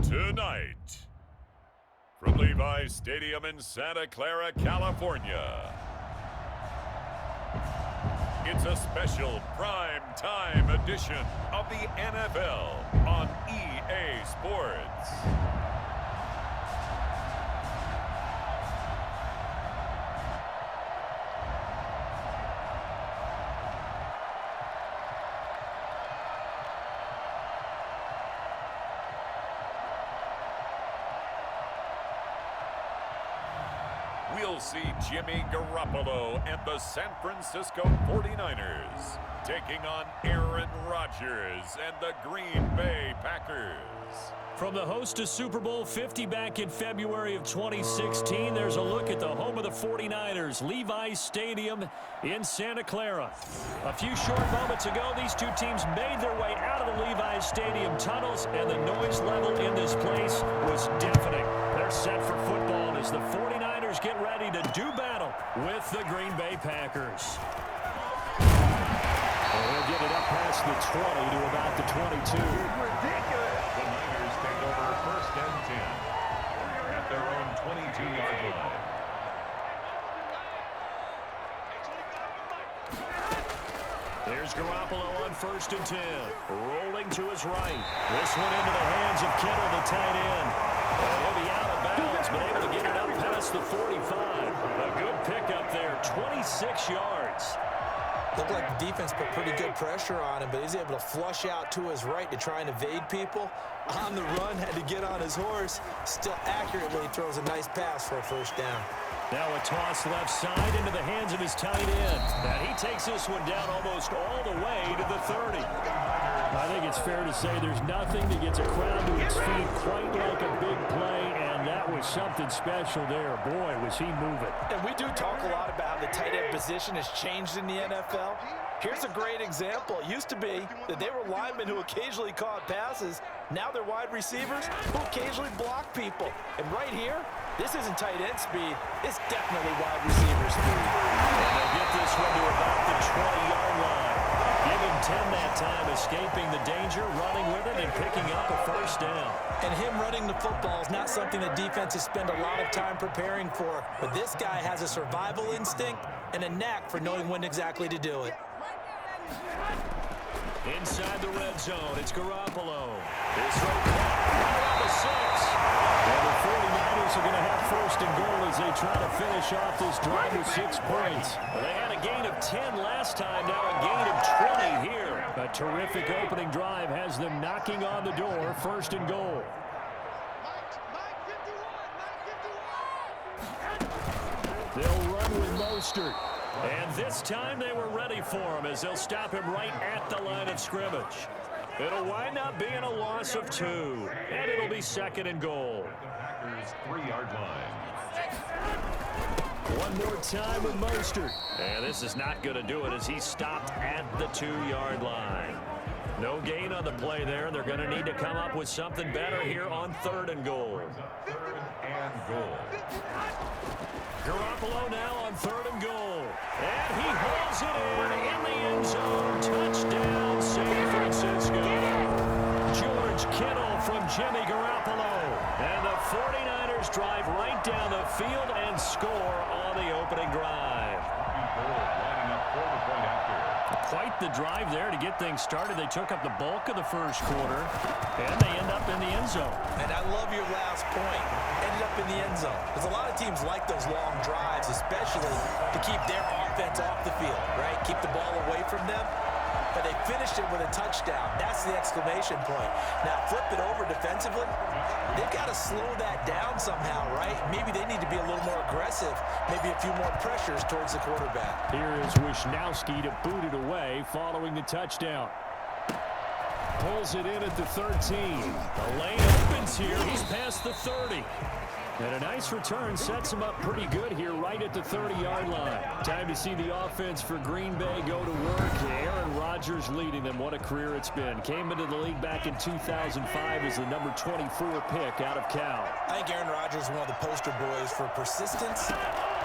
Tonight, from Levi's Stadium in Santa Clara, California, it's a special prime time edition of the NFL on EA Sports. We'll see Jimmy Garoppolo and the San Francisco 49ers taking on Aaron Rodgers and the Green Bay Packers. From the host of Super Bowl 50 back in February of 2016, there's a look at the home of the 49ers, Levi's Stadium in Santa Clara. A few short moments ago, these two teams made their way out of the Levi's Stadium tunnels, and the noise level in this place was deafening. They're set for football as the 49ers get ready to do battle with the Green Bay Packers. They'll get it up past the 20 to about the 22. Ridiculous. The Niners take over first and 10 at their own 22-yard line. There's Garoppolo on first and 10. Rolling to his right. This one into the hands of Kittle, the tight end. He'll be out of bounds, but able to get it up past the 45. A good pickup there, 26 yards. Looked like the defense put pretty good pressure on him, but he's able to flush out to his right to try and evade people. On the run, had to get on his horse. Still accurately throws a nice pass for a first down. Now a toss left side into the hands of his tight end. And he takes this one down almost all the way to the 30. I think it's fair to say there's nothing that gets a crowd to its feet quite like a big play, and that was something special there. Boy, was he moving. And we do talk a lot about how the tight end position has changed in the NFL. Here's a great example. It used to be that they were linemen who occasionally caught passes. Now they're wide receivers who occasionally block people. And right here, this isn't tight end speed. It's definitely wide receiver speed. And they get this one to about the 20-yard line. Give him 10 that time, escaping the danger, running with it, and picking up a first down. And him running the football is not something that defenses spend a lot of time preparing for. But this guy has a survival instinct and a knack for knowing when exactly to do it. Inside the red zone, it's Garoppolo. This one caught on the 6. And the 49ers are going to have first and goal as they try to finish off this drive with 6 points. They had a gain of 10 last time, now a gain of 20 here. A terrific opening drive has them knocking on the door, first and goal. They'll run with Mostert. And this time they were ready for him as they'll stop him right at the line of scrimmage. It'll wind up being a loss of 2, and it'll be second and goal. Packers 3-yard line. One more time with Mostert. And this is not going to do it as he's stopped at the 2-yard line. No gain on the play there. They're going to need to come up with something better here on third and goal. Third and goal. Garoppolo now on third and goal. And he hauls it in the end zone. Touchdown, San Francisco. George Kittle from Jimmy Garoppolo. And the 49ers drive right down the field and score on the opening drive. Lining up for the point after. Quite the drive there to get things started. They took up the bulk of the first quarter, and they end up in the end zone. And I love your last point. Ended up in the end zone. Because a lot of teams like those long drives, especially to keep their offense off the field, right? Keep the ball away from them. But they finished it with a touchdown. That's the exclamation point. Now, flip it over defensively. They've got to slow that down somehow, right? Maybe they need to be a little more aggressive. Maybe a few more pressures towards the quarterback. Here is Wisnowski to boot it away following the touchdown. Pulls it in at the 13. The lane opens here. He's past the 30. And a nice return sets him up pretty good here right at the 30-yard line. Time to see the offense for Green Bay go to work. Aaron Rodgers leading them. What a career it's been. Came into the league back in 2005 as the number 24 pick out of Cal. I think Aaron Rodgers is one of the poster boys for persistence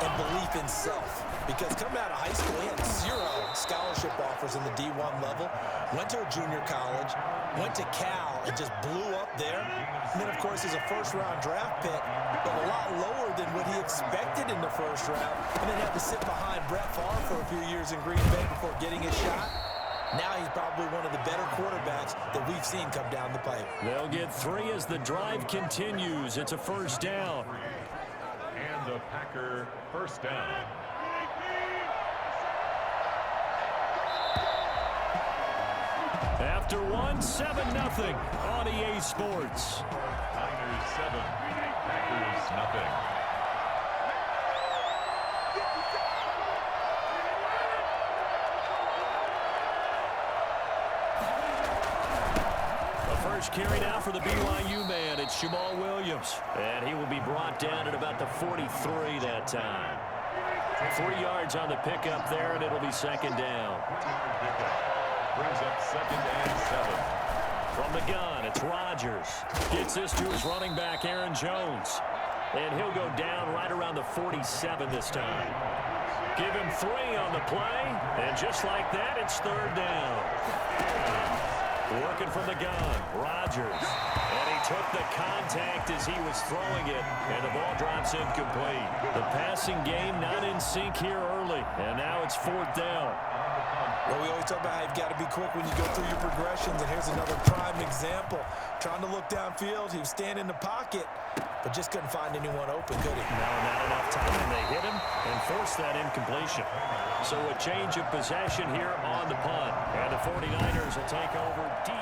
and belief in self. Because coming out of high school, he had 0 scholarship offers in the D1 level, went to a junior college, went to Cal, and just blew up there. And then, of course, he's a first-round draft pick, but a lot lower than what he expected in the first round, and then had to sit behind Brett Favre for a few years in Green Bay before getting his shot. Now he's probably one of the better quarterbacks that we've seen come down the pipe. They'll get 3 as the drive continues. It's a first down. And the Packer first down. After 1, 7-0 on EA Sports. Niners 7, Packers nothing. First carry now for the BYU man. It's Jamal Williams. And he will be brought down at about the 43 that time. 3 yards on the pickup there, and it'll be second down. Brings up second and 7. From the gun, it's Rodgers. Gets this to his running back, Aaron Jones. And he'll go down right around the 47 this time. Give him 3 on the play. And just like that, it's third down. Working from the gun, Rodgers. And he took the contact as he was throwing it, and the ball drops incomplete. The passing game not in sync here early, and now it's fourth down. Well, we always talk about how you've got to be quick when you go through your progressions, and here's another prime example. Trying to look downfield, he was standing in the pocket, but just couldn't find anyone open, could he? No, not enough time. They hit him and forced that incompletion. So a change of possession here on the punt. And the 49ers will take over deep.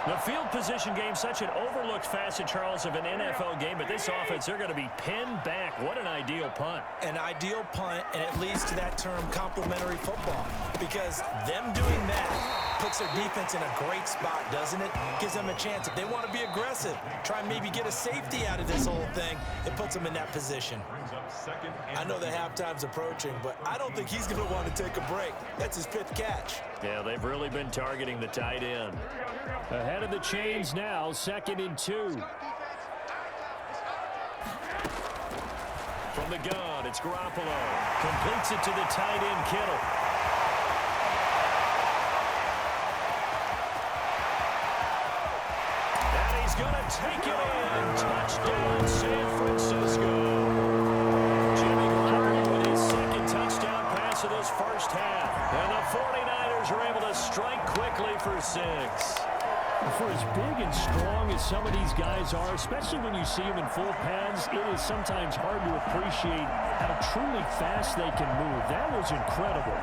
The field position game, such an overlooked facet, Charles, of an NFL game. But this offense, they're going to be pinned back. What an ideal punt. An ideal punt, and it leads to that term complementary football. Because them doing that puts their defense in a great spot, doesn't it? Gives them a chance. If they want to be aggressive, try and maybe get a safety out of this whole thing, it puts them in that position. I know the halftime's approaching, but I don't think he's going to want to take a break. That's his 5th catch. Yeah, they've really been targeting the tight end. Ahead of the chains now, 2nd and 2. From the gun, it's Garoppolo. Completes it to the tight end, Kittle. And he's going to take it in. Touchdown, San Francisco. Jimmy Garoppolo with his 2nd touchdown pass of this first half. And the 49ers are able to strike quickly for 6. For as big and strong as some of these guys are, especially when you see them in full pads, it is sometimes hard to appreciate how truly fast they can move. That was incredible.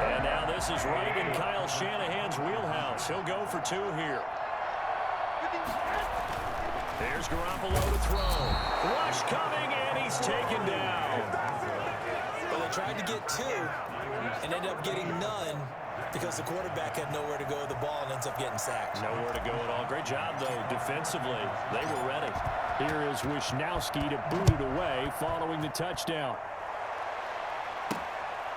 And now this is right in Kyle Shanahan's wheelhouse. He'll go for 2 here. There's Garoppolo to throw. Rush coming, and he's taken down. Well, they tried to get 2 and ended up getting none, because the quarterback had nowhere to go with the ball and ends up getting sacked. Nowhere to go at all. Great job, though, defensively. They were ready. Here is Wisnowski to boot it away following the touchdown.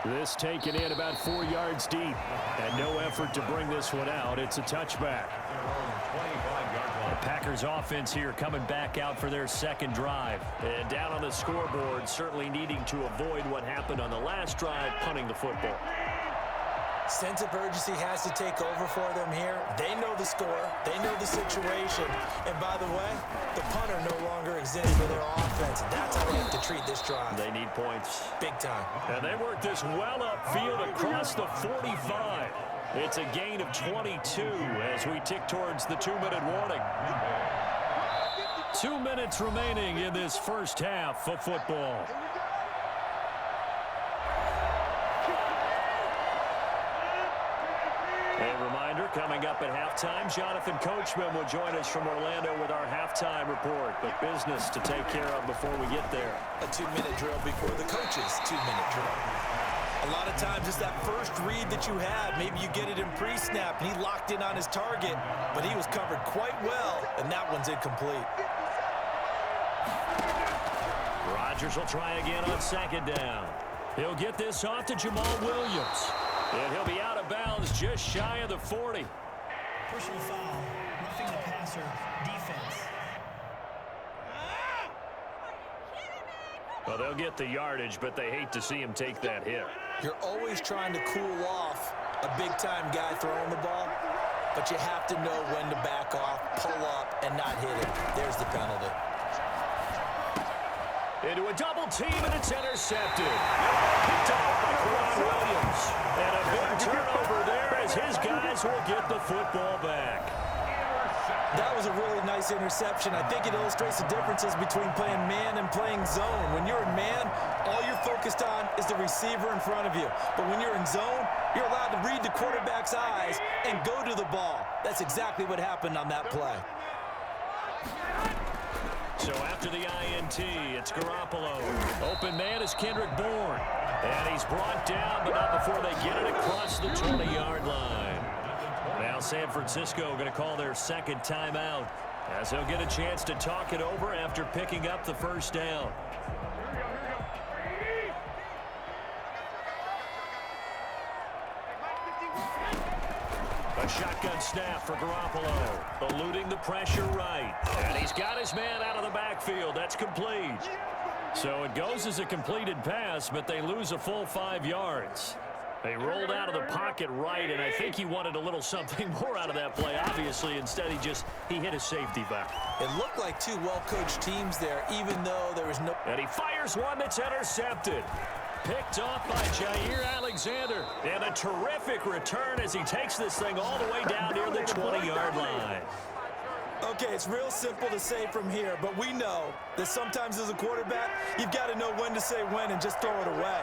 This taken in about 4 yards deep. And no effort to bring this one out. It's a touchback. The Packers offense here coming back out for their 2nd drive. And down on the scoreboard, certainly needing to avoid what happened on the last drive, punting the football. Sense of urgency has to take over for them here. They know the score. They know the situation. And by the way, the punter no longer exists for their offense. That's how they have to treat this drive. They need points. Big time. And they work this well upfield across the 45. It's a gain of 22 as we tick towards the 2-minute warning. 2 minutes remaining in this first half of football. A reminder, coming up at halftime, Jonathan Coachman will join us from Orlando with our halftime report. But business to take care of before we get there. A 2-minute drill before the coach's 2-minute drill. A lot of times it's that first read that you have. Maybe you get it in pre-snap, and he locked in on his target, but he was covered quite well, and that one's incomplete. Rodgers will try again on 2nd down. He'll get this off to Jamal Williams. And he'll be out of bounds just shy of the 40. Personal foul, roughing the passer, defense. Well, they'll get the yardage, but they hate to see him take that hit. You're always trying to cool off a big-time guy throwing the ball, but you have to know when to back off, pull up, and not hit it. There's the penalty. Into a double team, and it's intercepted. Picked off by Quad Williams. And a big turnover there as his guys will get the football back. That was a really nice interception. I think it illustrates the differences between playing man and playing zone. When you're in man, all you're focused on is the receiver in front of you. But when you're in zone, you're allowed to read the quarterback's eyes and go to the ball. That's exactly what happened on that play. So after the INT, it's Garoppolo. Open man is Kendrick Bourne. And he's brought down, but not before they get it across the 20-yard line. Now San Francisco going to call their second timeout as they'll get a chance to talk it over after picking up the first down. A shotgun snap for Garoppolo, eluding the pressure right. And he's got his man out of the backfield. That's complete. So it goes as a completed pass, but they lose a full 5 yards. They rolled out of the pocket right, and I think he wanted a little something more out of that play, obviously. Instead, he hit his safety back. It looked like two well-coached teams there, even though there was no... And he fires one that's intercepted. Picked off by Jair Alexander. And a terrific return as he takes this thing all the way down near the 20-yard line. Okay, it's real simple to say from here, but we know that sometimes as a quarterback, you've got to know when to say when and just throw it away.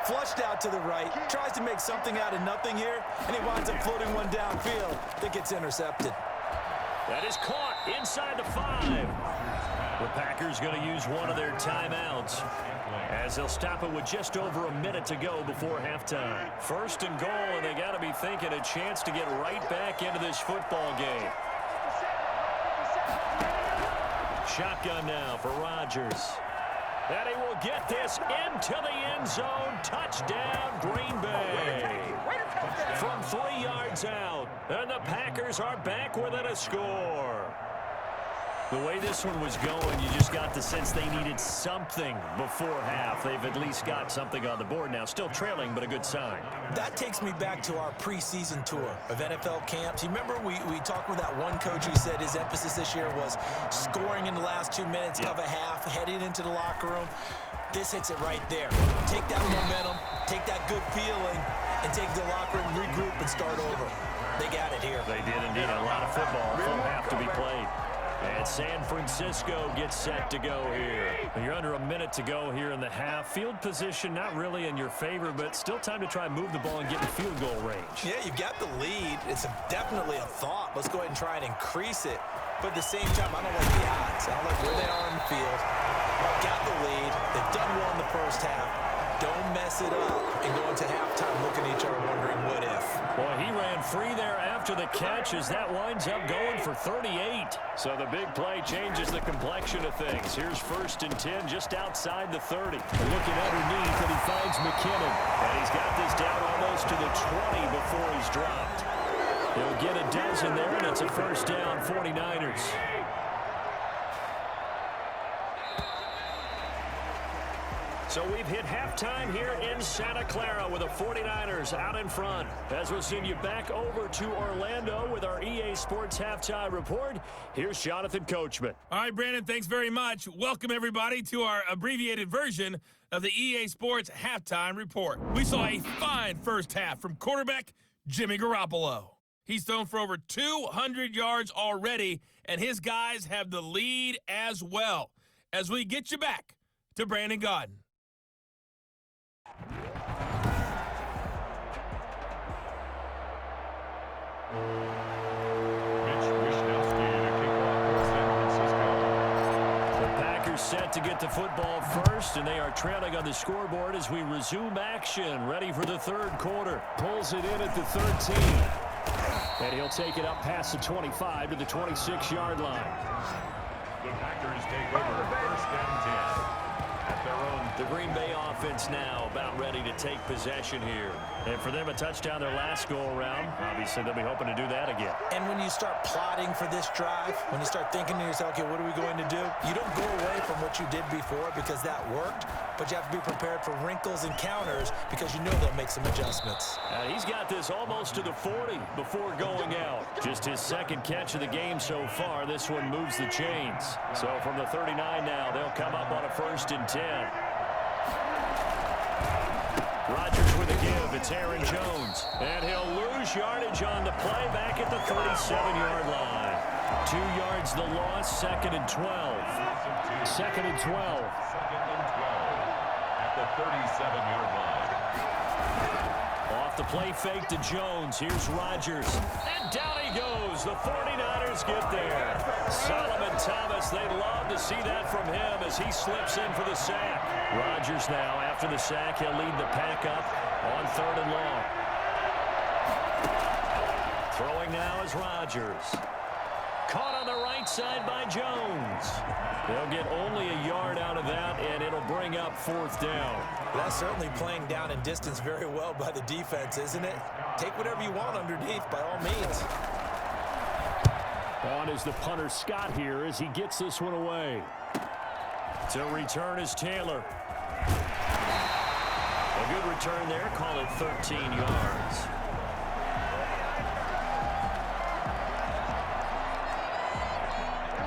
Flushed out to the right, tries to make something out of nothing here, and he winds up floating one downfield that gets intercepted. That is caught inside the 5. The Packers going to use one of their timeouts as they'll stop it with just over a minute to go before halftime. First and goal, and they got to be thinking a chance to get right back into this football game. Shotgun now for Rodgers. And he will get this into the end zone. Touchdown, Green Bay. From 3 yards out. And the Packers are back within a score. The way this one was going, you just got the sense they needed something before half. They've at least got something on the board now. Still trailing, but a good sign. That takes me back to our preseason tour of NFL camps. You remember we talked with that one coach who said his emphasis this year was scoring in the last 2 minutes of a half, heading into the locker room. This hits it right there. Take that momentum, take that good feeling, and take the locker room, regroup, and start over. They got it here. They did indeed. A lot of football, full half to be played. And San Francisco gets set to go here. You're under a minute to go here in the half. Field position not really in your favor, but still time to try and move the ball and get in field goal range. Yeah, you've got the lead. It's definitely a thought. Let's go ahead and try and increase it. But at the same time, I don't like the odds. I don't like where they are in the field. Got the lead. They've done well in the first half. Don't mess it up and go into halftime looking at each other wondering what if. Boy, he ran free there after the catch as that winds up going for 38. So the big play changes the complexion of things. Here's 1st and 10 just outside the 30. Looking underneath, and he finds McKinnon. And he's got this down almost to the 20 before he's dropped. He'll get a dozen there, and it's a first down, 49ers. So we've hit halftime here in Santa Clara with the 49ers out in front. As we'll send you back over to Orlando with our EA Sports Halftime Report, here's Jonathan Coachman. All right, Brandon, thanks very much. Welcome, everybody, to our abbreviated version of the EA Sports Halftime Report. We saw a fine first half from quarterback Jimmy Garoppolo. He's thrown for over 200 yards already, and his guys have the lead as well. As we get you back to Brandon Gaudin. Set to get the football first, and they are trailing on the scoreboard as we resume action. Ready for the third quarter. Pulls it in at the 13. And he'll take it up past the 25 to the 26-yard line. The Packers take over 1st and 10. at their own. The Green Bay offense now about ready to take possession here. And for them, a touchdown their last go-around. Obviously, they'll be hoping to do that again. And when you start plotting for this drive, when you start thinking to yourself, okay, what are we going to do? You don't go away from what you did before because that worked, but you have to be prepared for wrinkles and counters because you know they'll make some adjustments. And he's got this almost to the 40 before going out. Just his second catch of the game so far. This one moves the chains. So from the 39 now, they'll come up on a 1st and 10. Rodgers with a give. It's Aaron Jones. And he'll lose yardage on the play back at the 37-yard line. 2 yards the loss, 2nd and 12. 2nd and 12. At the 37-yard line. Off the play fake to Jones. Here's Rodgers. And down he goes. The 49ers get there. Solomon Thomas, they'd love to see that from him as he slips in for the sack. Rodgers now, after the sack, he'll lead the pack up on 3rd and long. Throwing now is Rodgers. Caught on the right side by Jones. They'll get only a yard out of that, and it'll bring up 4th down. That's certainly playing down in distance very well by the defense, isn't it? Take whatever you want underneath, by all means. On is the punter Scott here as he gets this one away. To return is Taylor. A good return there. Call it 13 yards.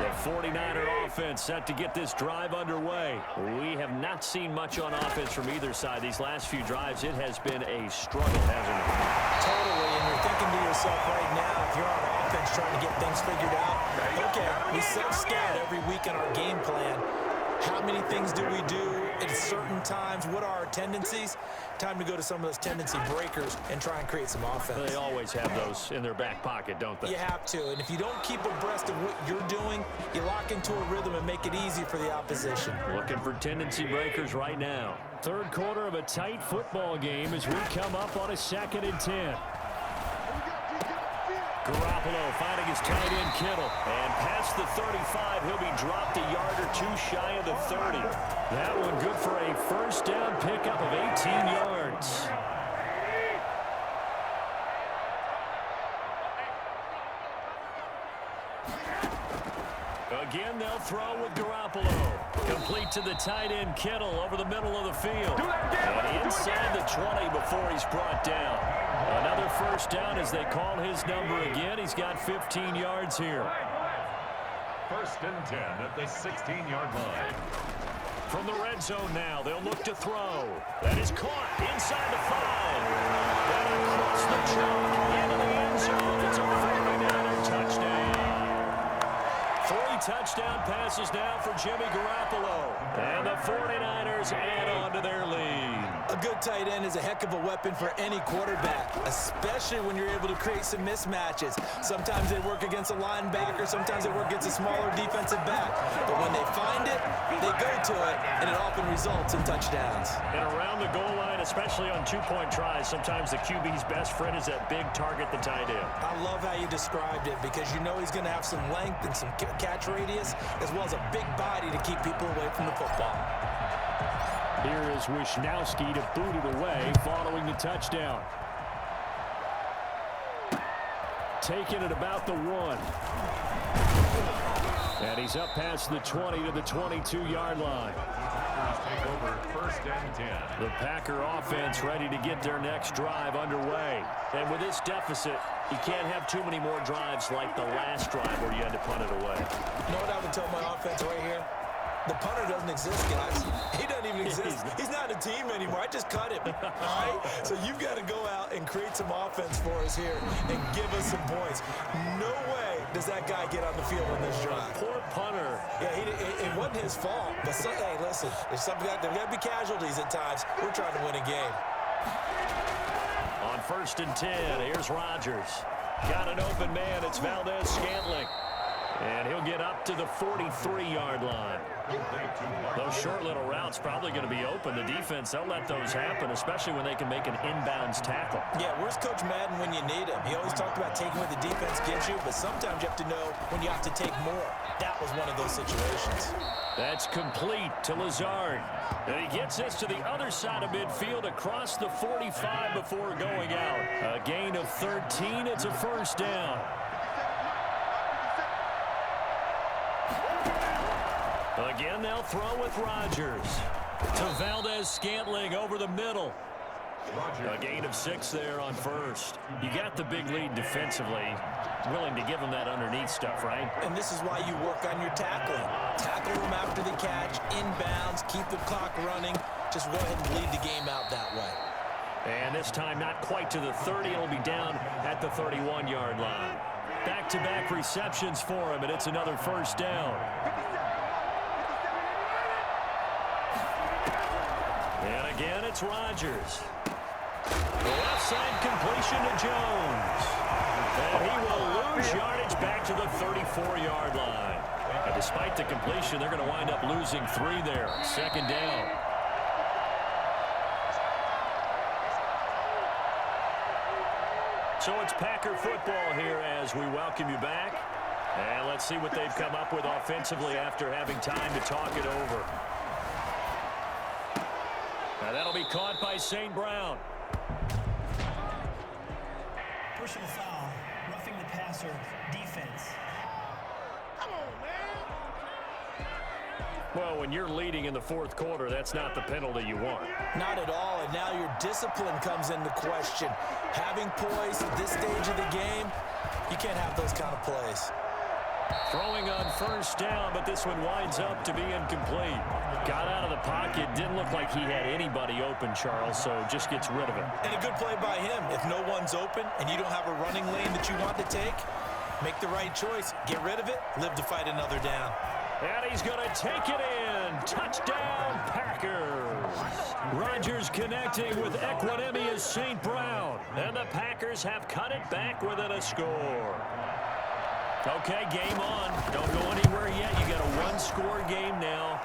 The 49er offense set to get this drive underway. We have not seen much on offense from either side. These last few drives, it has been a struggle, hasn't it? Totally, and you're thinking to yourself right now, if you're on offense trying to get things figured out, okay, we set scout every week in our game plan. How many things do we do at certain times? What are our tendencies? Time to go to some of those tendency breakers and try and create some offense. They always have those in their back pocket, don't they? You have to, and if you don't keep abreast of what you're doing, you lock into a rhythm and make it easy for the opposition. Looking for tendency breakers right now. 3rd quarter of a tight football game as we come up on a 2nd and 10. Garoppolo finding his tight end Kittle. And past the 35, he'll be dropped a yard or 2 shy of the 30. That one good for a 1st down pickup of 18 yards. Again, they'll throw with Garoppolo. Complete to the tight end Kittle over the middle of the field. And inside the 20 before he's brought down. Another 1st down as they call his number again. He's got 15 yards here. 1st and 10 at the 16-yard line. From the red zone now, they'll look to throw. That is caught inside the 5. And across the chalk into the end zone. It's a 49er touchdown. 3 touchdown passes now for Jimmy Garoppolo. And the 49ers add on to their lead. A good tight end is a heck of a weapon for any quarterback, especially when you're able to create some mismatches. Sometimes they work against a linebacker, sometimes they work against a smaller defensive back. But when they find it, they go to it, and it often results in touchdowns. And around the goal line, especially on 2-point tries, sometimes the QB's best friend is that big target, the tight end. I love how you described it because you know he's going to have some length and some catch radius, as well as a big body to keep people away from the football. Here is Wisnowski to boot it away following the touchdown. Taking it about the 1. And he's up past the 20 to the 22-yard line. Take over 1st and 10. The Packer offense ready to get their next drive underway. And with this deficit, you can't have too many more drives like the last drive where you had to punt it away. You know what I would tell my offense right here? The punter doesn't exist, guys. He doesn't even exist. He's not a team anymore. I just cut him. All right? So you've got to go out and create some offense for us here and give us some points. No way does that guy get on the field on this drive. Poor punter. Yeah, it wasn't his fault. But hey, listen, there's got to be casualties at times. We're trying to win a game. On 1st and 10, here's Rodgers. Got an open man. It's Valdez-Scantling. And he'll get up to the 43-yard line. Those short little routes probably going to be open. The defense, they'll let those happen, especially when they can make an inbounds tackle. Yeah, where's Coach Madden when you need him? He always talked about taking what the defense gives you, but sometimes you have to know when you have to take more. That was one of those situations. That's complete to Lazard. And he gets this to the other side of midfield across the 45 before going out. A gain of 13. It's a first down. Again, they'll throw with Rodgers. To Valdez-Scantling over the middle. A gain of 6 there on first. You got the big lead defensively. Willing to give them that underneath stuff, right? And this is why you work on your tackling. Tackle them after the catch, inbounds, keep the clock running. Just go ahead and lead the game out that way. And this time not quite to the 30. It'll be down at the 31-yard line. Back-to-back receptions for him, and it's another first down. And again, it's Rodgers. The left side completion to Jones. And he will lose yardage back to the 34-yard line. And despite the completion, they're going to wind up losing 3 there. Second down. So it's Packer football here as we welcome you back. And let's see what they've come up with offensively after having time to talk it over. Now that'll be caught by St. Brown. Personal foul, roughing the passer, defense. Come on, man. Well, when you're leading in the fourth quarter, that's not the penalty you want. Not at all, and now your discipline comes into question. Having poise at this stage of the game, you can't have those kind of plays. Throwing on first down, but this one winds up to be incomplete. Got out of the pocket, didn't look like he had anybody open, Charles, so just gets rid of it. And a good play by him. If no one's open and you don't have a running lane that you want to take, make the right choice. Get rid of it, live to fight another down. And he's going to take it in. Touchdown, Packers. Rodgers connecting with Equinemius St. Brown. And the Packers have cut it back within a score. Okay, game on. Don't go anywhere yet. You got a one-score game now.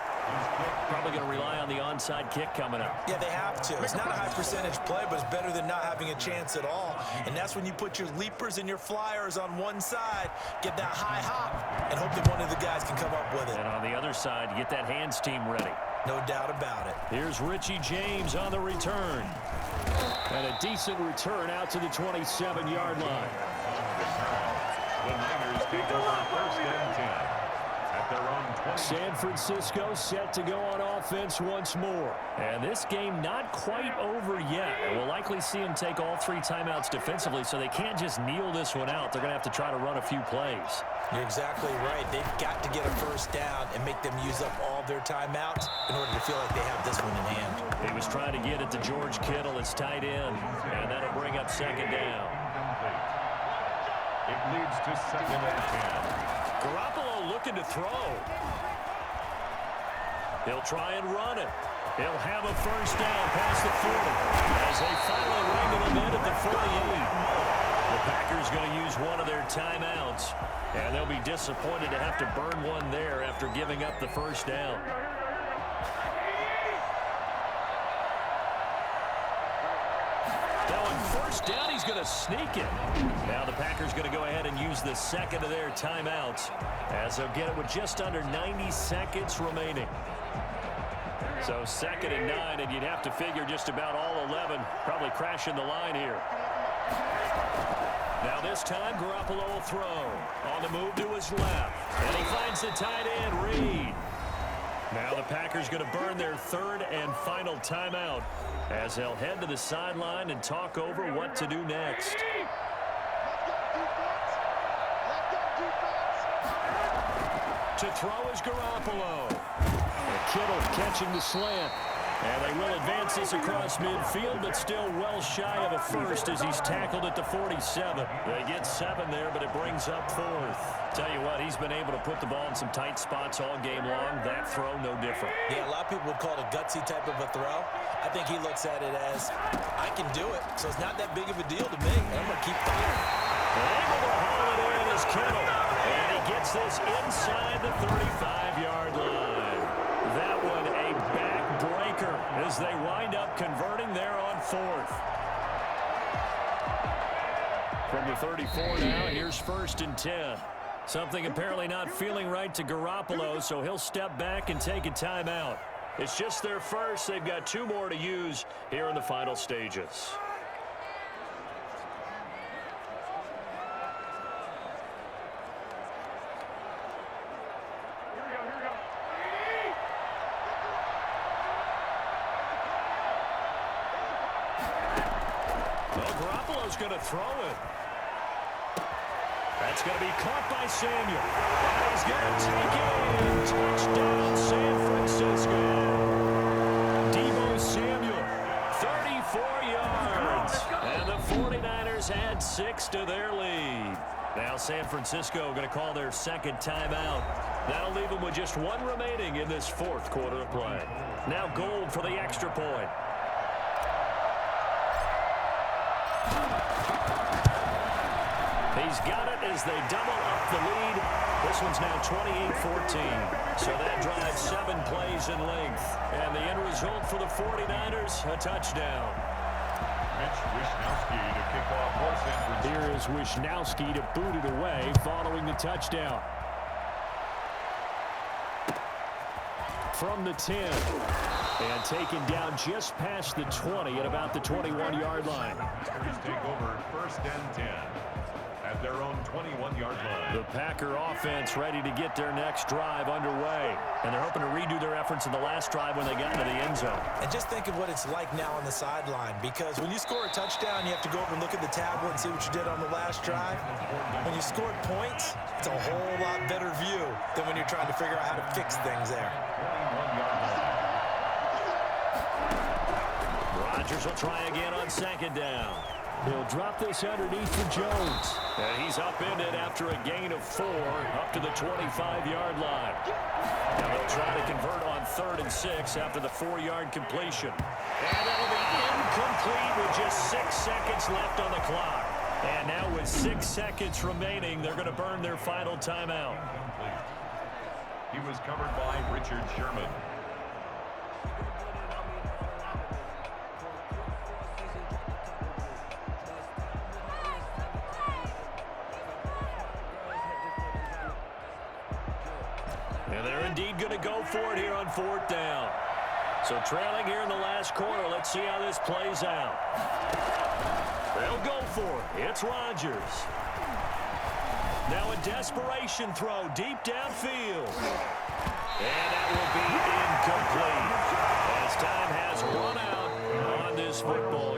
Probably going to rely on the onside kick coming up. Yeah, they have to. It's not a high percentage play, but it's better than not having a chance at all. And that's when you put your leapers and your flyers on one side, get that high hop, and hope that one of the guys can come up with it. And on the other side, get that hands team ready. No doubt about it. Here's Richie James on the return. And a decent return out to the 27-yard line. The Niners take over first and 10 at their own 20. San Francisco set to go on offense once more. And this game not quite over yet. We'll likely see them take all 3 timeouts defensively, so they can't just kneel this one out. They're going to have to try to run a few plays. You're exactly right. They've got to get a first down and make them use up all their timeouts in order to feel like they have this one in hand. He was trying to get it to George Kittle. It's tight end, and that'll bring up second down. It leads to second and 10. Garoppolo looking to throw. He'll try and run it. He'll have a first down past the 40 as they finally wrangle him in at the 48. The Packers going to use one of their timeouts, and they'll be disappointed to have to burn one there after giving up the first down. Now on first down, he's going to sneak it. Now the Packers going to go ahead and use the second of their timeouts as they'll get it with just under 90 seconds remaining. So second and 9, and you'd have to figure just about all 11 probably crashing the line here. Now this time, Garoppolo will throw. On the move to his left. And he finds the tight end, Reed. Now the Packers going to burn their third and final timeout as they'll head to the sideline and talk over what to do next. To throw is Garoppolo. And Kittle catching the slant. And they will advance this across midfield, but still well shy of a first as he's tackled at the 47. They get 7 there, but it brings up 4th. Tell you what, he's been able to put the ball in some tight spots all game long. That throw, no different. Yeah, a lot of people would call it a gutsy type of a throw. I think he looks at it as, I can do it, so it's not that big of a deal to me. I'm going to keep fighting. Able to haul it in is Kittle. And he gets this inside the 35-yard line. That one a backbreaker as they wind up converting there on 4th. From the 34 now, here's first and 10. Something apparently not feeling right to Garoppolo, so he'll step back and take a timeout. It's just their first. They've got 2 more to use here in the final stages. Well, Garoppolo's going to throw it. That's going to be caught by Samuel. And he's going to take it. Touchdown, San Francisco. Deebo Samuel, 34 yards. And the 49ers add 6 to their lead. Now San Francisco going to call their second timeout. That'll leave them with just 1 remaining in this 4th quarter of play. Now Gold for the extra point. He's got it as they double up the lead. This one's now 28-14. So that drives 7 plays in length. And the end result for the 49ers, a touchdown. Wishnowski to kick off for San Francisco. Here is Wishnowski to boot it away following the touchdown. From the 10. And taken down just past the 20 at about the 21-yard line. Packers take over 1st and 10 at their own 21-yard line. The Packer offense ready to get their next drive underway. And they're hoping to redo their efforts in the last drive when they got into the end zone. And just think of what it's like now on the sideline, because when you score a touchdown, you have to go over and look at the tablet and see what you did on the last drive. When you scored points, it's a whole lot better view than when you're trying to figure out how to fix things there. 21-yard line. Rodgers will try again on 2nd down. He'll drop this underneath for Jones. And he's upended after a gain of 4 up to the 25-yard line. Now they'll try to convert on 3rd and 6 after the 4-yard completion. And that'll be incomplete with just 6 seconds left on the clock. And now with 6 seconds remaining, they're going to burn their final timeout. He was covered by Richard Sherman. And they're indeed going to go for it here on 4th down. So trailing here in the last quarter, let's see how this plays out. They'll go for it. It's Rodgers. Now a desperation throw deep downfield. And that will be incomplete as time has run out on this football